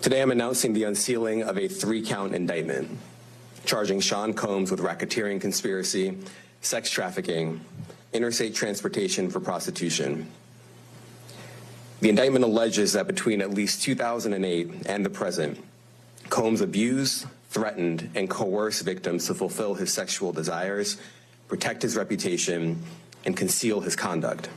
Today I'm announcing the unsealing of a 3-count indictment, charging Sean Combs with racketeering conspiracy, sex trafficking, interstate transportation for prostitution. The indictment alleges that between at least 2008 and the present, Combs abused, threatened, and coerced victims to fulfill his sexual desires, protect his reputation, and conceal his conduct.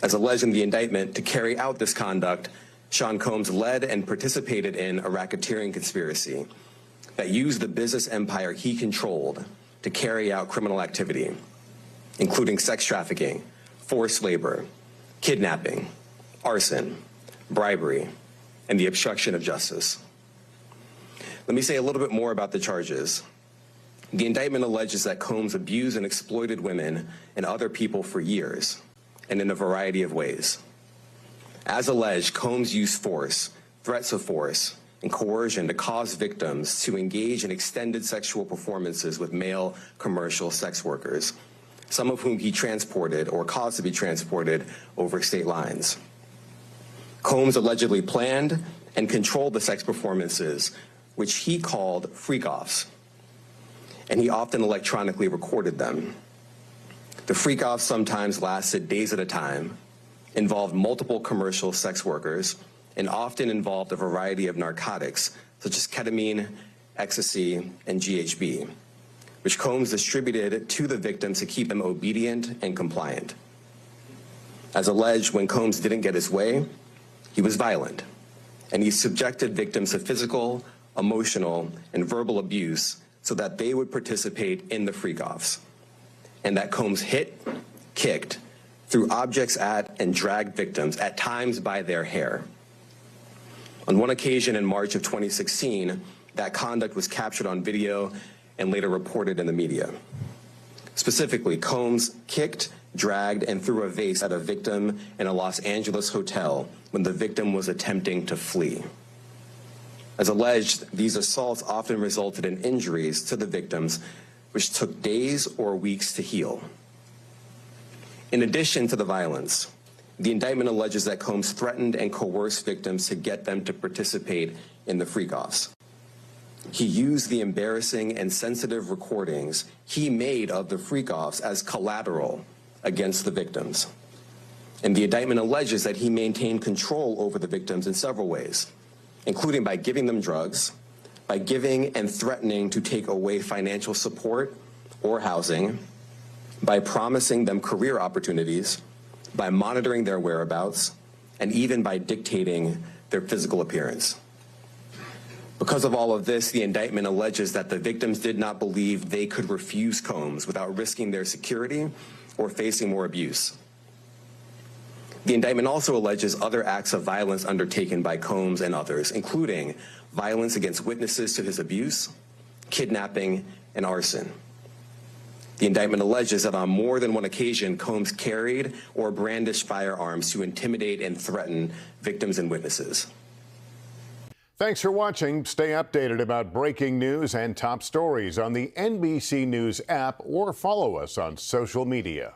As alleged in the indictment, to carry out this conduct, Sean Combs led and participated in a racketeering conspiracy that used the business empire he controlled to carry out criminal activity, including sex trafficking, forced labor, kidnapping, arson, bribery, and the obstruction of justice. Let me say a little bit more about the charges. The indictment alleges that Combs abused and exploited women and other people for years, and in a variety of ways. As alleged, Combs used force, threats of force, and coercion to cause victims to engage in extended sexual performances with male commercial sex workers, some of whom he transported or caused to be transported over state lines. Combs allegedly planned and controlled the sex performances, which he called freak-offs, and he often electronically recorded them. The freak-offs sometimes lasted days at a time, involved multiple commercial sex workers, and often involved a variety of narcotics, such as ketamine, ecstasy, and GHB, which Combs distributed to the victims to keep them obedient and compliant. As alleged, when Combs didn't get his way, he was violent, and he subjected victims to physical, emotional, and verbal abuse so that they would participate in the freak-offs, and that Combs hit, kicked, threw objects at, and dragged victims, at times by their hair. On one occasion in March of 2016, that conduct was captured on video and later reported in the media. Specifically, Combs kicked, dragged, and threw a vase at a victim in a Los Angeles hotel when the victim was attempting to flee. As alleged, these assaults often resulted in injuries to the victims, which took days or weeks to heal. In addition to the violence, the indictment alleges that Combs threatened and coerced victims to get them to participate in the freak-offs. He used the embarrassing and sensitive recordings he made of the freak-offs as collateral against the victims. And the indictment alleges that he maintained control over the victims in several ways, including by giving them drugs, by giving and threatening to take away financial support or housing, by promising them career opportunities, by monitoring their whereabouts, and even by dictating their physical appearance. Because of all of this, the indictment alleges that the victims did not believe they could refuse Combs without risking their security or facing more abuse. The indictment also alleges other acts of violence undertaken by Combs and others, including violence against witnesses to his abuse, kidnapping, and arson. The indictment alleges that on more than one occasion, Combs carried or brandished firearms to intimidate and threaten victims and witnesses. Thanks for watching. Stay updated about breaking news and top stories on the NBC News app or follow us on social media.